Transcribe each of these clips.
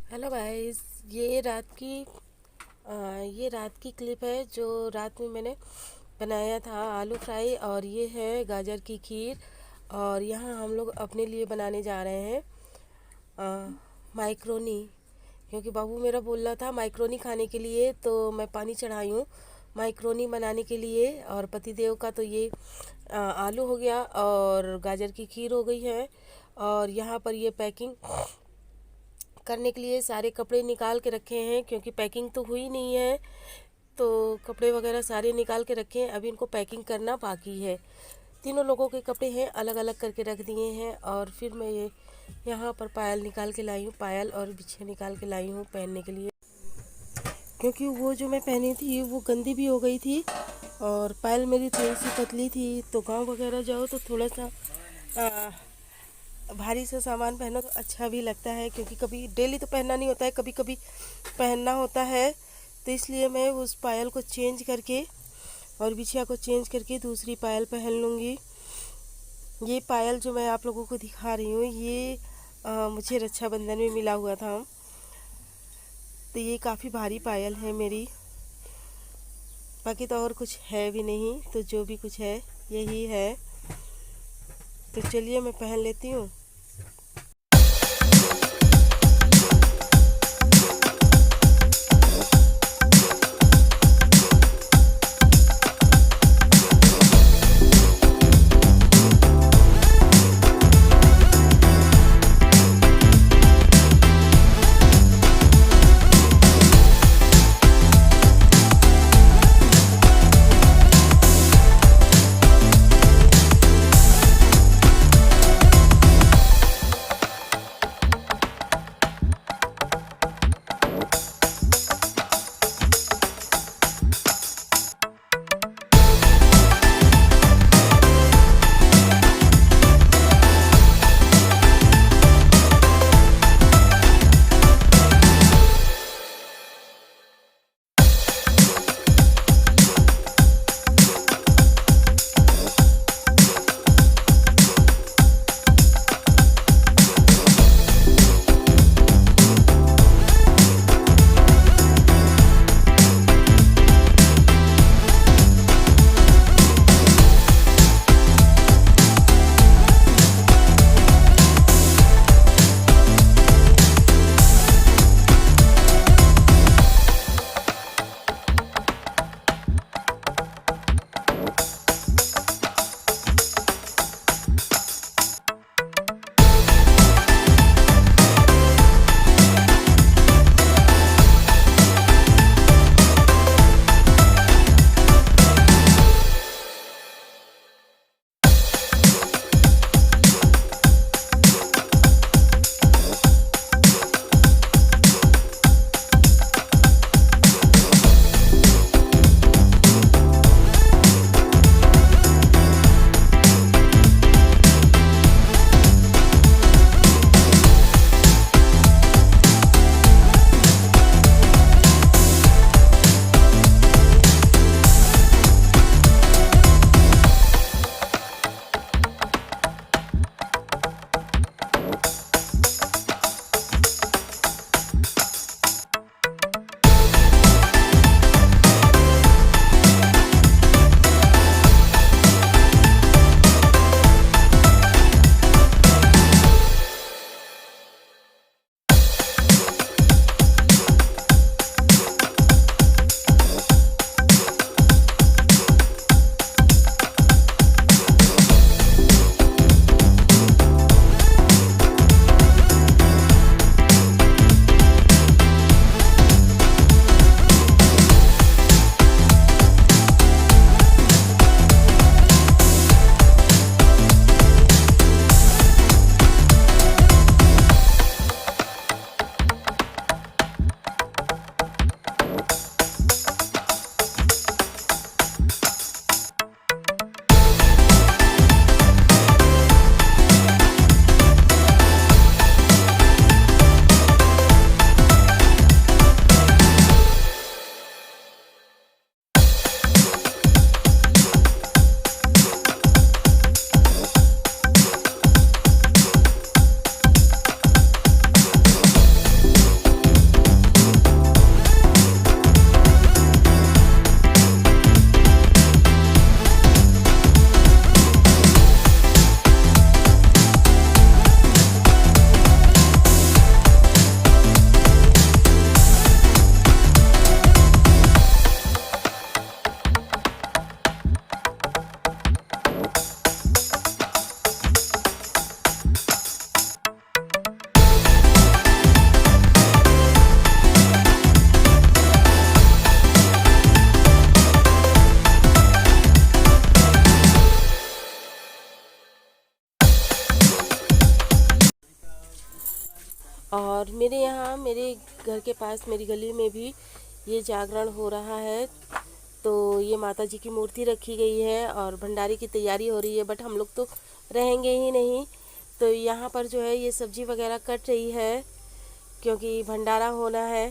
Hello guys. ये रात की ये रात की क्लिप है जो रात में मैंने बनाया था आलू फ्राई। और ये है गाजर की खीर। और यहाँ हम लोग अपने लिए बनाने जा रहे हैं माइक्रोनी, क्योंकि बाबू मेरा बोल रहा था माइक्रोनी खाने के लिए, तो मैं पानी चढ़ाई हूँ माइक्रोनी बनाने के लिए। और पतिदेव का तो ये आलू हो गया और गाजर की खीर हो गई है। और यहाँ पर ये पैकिंग करने के लिए सारे कपड़े निकाल के रखे हैं, क्योंकि पैकिंग तो हुई नहीं है। तो कपड़े वगैरह सारे निकाल के रखे हैं, अभी इनको पैकिंग करना बाकी है। तीनों लोगों के कपड़े हैं, अलग अलग करके रख दिए हैं। और फिर मैं ये यहाँ पर पायल निकाल के लाई हूँ, पायल और बिछिया निकाल के लाई हूँ पहनने के लिए, क्योंकि वो जो मैं पहनी थी वो गंदी भी हो गई थी। और पायल मेरी थोड़ी सी पतली थी, तो गांव वगैरह जाओ तो थोड़ा सा भारी सा सामान पहनो तो अच्छा भी लगता है, क्योंकि कभी डेली तो पहनना नहीं होता है, कभी कभी पहनना होता है। तो इसलिए मैं उस पायल को चेंज करके और बिछिया को चेंज करके दूसरी पायल पहन लूँगी। ये पायल जो मैं आप लोगों को दिखा रही हूँ ये मुझे रक्षाबंधन में मिला हुआ था। तो ये काफ़ी भारी पायल है मेरी, बाकी तो और कुछ है भी नहीं, तो जो भी कुछ है यही है। तो चलिए मैं पहन लेती हूँ। और मेरे यहाँ मेरे घर के पास मेरी गली में भी ये जागरण हो रहा है। तो ये माता जी की मूर्ति रखी गई है और भंडारे की तैयारी हो रही है, बट हम लोग तो रहेंगे ही नहीं। तो यहाँ पर जो है ये सब्जी वगैरह कट रही है क्योंकि भंडारा होना है।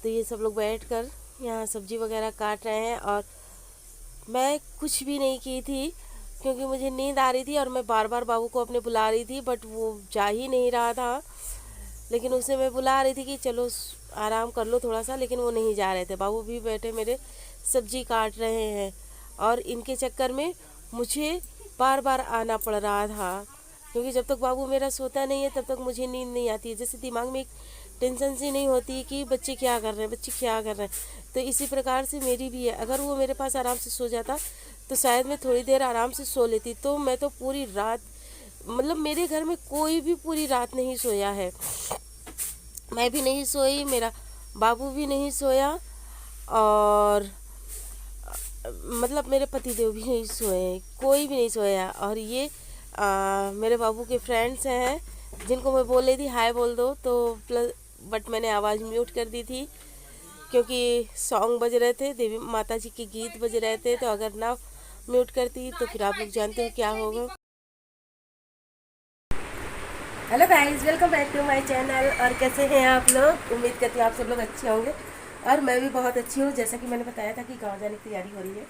तो ये सब लोग बैठकर यहाँ सब्जी वगैरह काट रहे हैं और मैं कुछ भी नहीं की थी क्योंकि मुझे नींद आ रही थी और मैं बार बार बाबू को अपने बुला रही थी, बट वो जा ही नहीं रहा था। लेकिन उसे मैं बुला रही थी कि चलो आराम कर लो थोड़ा सा, लेकिन वो नहीं जा रहे थे। बाबू भी बैठे मेरे सब्जी काट रहे हैं और इनके चक्कर में मुझे बार बार आना पड़ रहा था क्योंकि जब तक बाबू मेरा सोता नहीं है तब तक मुझे नींद नहीं आती है। जैसे दिमाग में एक टेंशन सी नहीं होती कि बच्चे क्या कर रहे हैं, बच्चे क्या कर रहे हैं। तो इसी प्रकार से मेरी भी है। अगर वो मेरे पास आराम से सो जाता तो शायद मैं थोड़ी देर आराम से सो लेती। तो मैं तो पूरी रात, मतलब मेरे घर में कोई भी पूरी रात नहीं सोया है। मैं भी नहीं सोई, मेरा बाबू भी नहीं सोया और मतलब मेरे पतिदेव भी नहीं सोए, कोई भी नहीं सोया। और ये मेरे बाबू के फ्रेंड्स हैं जिनको मैं बोल रही थी हाय बोल दो, तो प्लस बट मैंने आवाज़ म्यूट कर दी थी क्योंकि सॉन्ग बज रहे थे, देवी माता जी के गीत बज रहे थे। तो अगर ना म्यूट करती तो फिर आप लोग जानते हो क्या होगा। Hello guys, welcome back to my channel. और कैसे हैं आप लोग? उम्मीद करती हूँ आप सब लोग अच्छे होंगे और मैं भी बहुत अच्छी हूँ। जैसा कि मैंने बताया था कि गांव जाने की तैयारी हो रही है,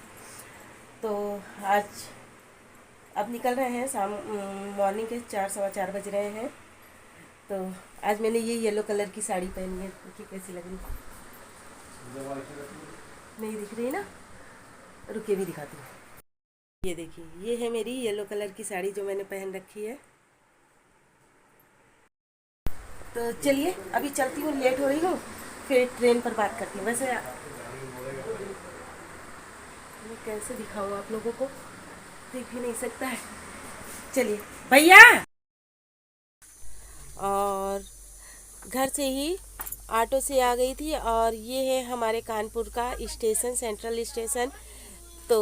तो आज अब निकल रहे हैं। शाम मॉर्निंग के 4 सवा 4 बज रहे हैं। तो आज मैंने ये येलो कलर की साड़ी पहनी है, देखिए कैसी लग रही है। नहीं दिख रही ना, रुके भी दिखाती हूँ। ये देखिए, ये है मेरी येलो कलर की साड़ी जो मैंने पहन रखी है। तो चलिए अभी चलती हूँ, लेट हो रही हूँ, फिर ट्रेन पर बात करती हूँ। वैसे मैं कैसे दिखाऊँ आप लोगों को, देख भी नहीं सकता है। चलिए भैया। और घर से ही ऑटो से आ गई थी और ये है हमारे कानपुर का स्टेशन, सेंट्रल स्टेशन। तो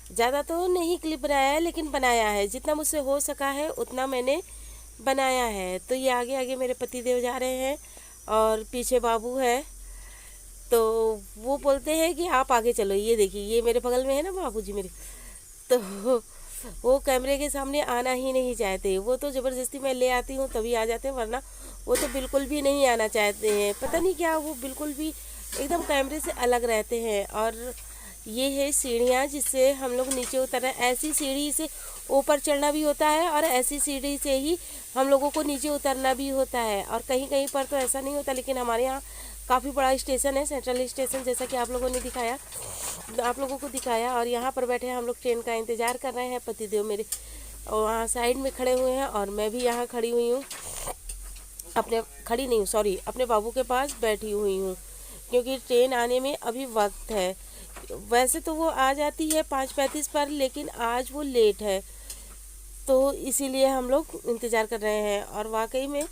ज़्यादा तो नहीं क्लिप बनाया है, लेकिन बनाया है जितना मुझसे हो सका है उतना मैंने बनाया है। तो ये आगे आगे मेरे पतिदेव जा रहे हैं और पीछे बाबू है। तो वो बोलते हैं कि आप आगे चलो। ये देखिए, ये मेरे बगल में है ना बाबूजी मेरे। तो वो कैमरे के सामने आना ही नहीं चाहते। वो तो ज़बरदस्ती मैं ले आती हूँ तभी आ जाते हैं, वरना वो तो बिल्कुल भी नहीं आना चाहते हैं। पता नहीं क्या, वो बिल्कुल भी एकदम कैमरे से अलग रहते हैं। और ये है सीढ़ियाँ जिससे हम लोग नीचे उतर रहे हैं। ऐसी सीढ़ी से ऊपर चढ़ना भी होता है और ऐसी सीढ़ी से ही हम लोगों को नीचे उतरना भी होता है। और कहीं कहीं पर तो ऐसा नहीं होता, लेकिन हमारे यहाँ काफ़ी बड़ा स्टेशन है, सेंट्रल स्टेशन, जैसा कि आप लोगों ने दिखाया, आप लोगों को दिखाया। और यहाँ पर बैठे हम लोग ट्रेन का इंतज़ार कर रहे हैं। पतिदेव मेरे वहाँ साइड में खड़े हुए हैं और मैं भी यहाँ खड़ी हुई हूँ। अपने बाबू के पास बैठी हुई हूँ क्योंकि ट्रेन आने में अभी वक्त है। वैसे तो वो आ जाती है 5:35 पर, लेकिन आज वो लेट है, तो इसीलिए हम लोग इंतज़ार कर रहे हैं। और वाकई में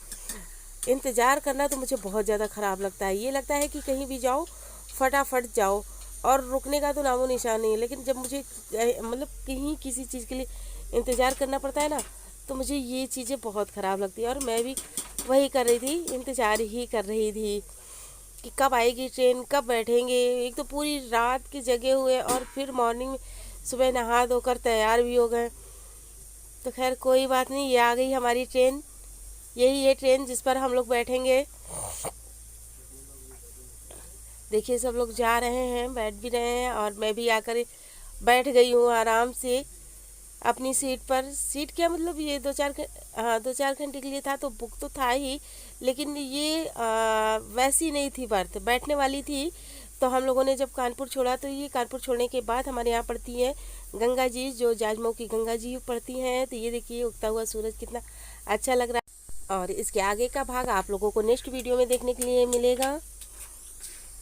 इंतज़ार करना तो मुझे बहुत ज़्यादा ख़राब लगता है। ये लगता है कि कहीं भी जाओ फटाफट जाओ और रुकने का तो नामो निशान नहीं है। लेकिन जब मुझे मतलब कहीं किसी चीज़ के लिए इंतज़ार करना पड़ता है ना, तो मुझे ये चीज़ें बहुत ख़राब लगती है। और मैं भी वही कर रही थी, इंतज़ार ही कर रही थी कि कब आएगी ट्रेन, कब बैठेंगे। एक तो पूरी रात के जगे हुए और फिर मॉर्निंग में सुबह नहा धोकर तैयार भी हो गए। तो खैर कोई बात नहीं, ये आ गई हमारी ट्रेन। यही है ट्रेन जिस पर हम लोग बैठेंगे। देखिए सब लोग जा रहे हैं, बैठ भी रहे हैं और मैं भी आकर बैठ गई हूँ आराम से अपनी सीट पर। सीट क्या मतलब, ये 2-4 घंटे के लिए था, तो बुक तो था ही, लेकिन ये वैसी नहीं थी, बर्थ बैठने वाली थी। तो हम लोगों ने जब कानपुर छोड़ा, तो ये कानपुर छोड़ने के बाद हमारे यहाँ पड़ती है गंगा जी, जो जाजमऊ की गंगा जी पड़ती हैं। तो ये देखिए उगता हुआ सूरज कितना अच्छा लग रहा है। और इसके आगे का भाग आप लोगों को नेक्स्ट वीडियो में देखने के लिए मिलेगा।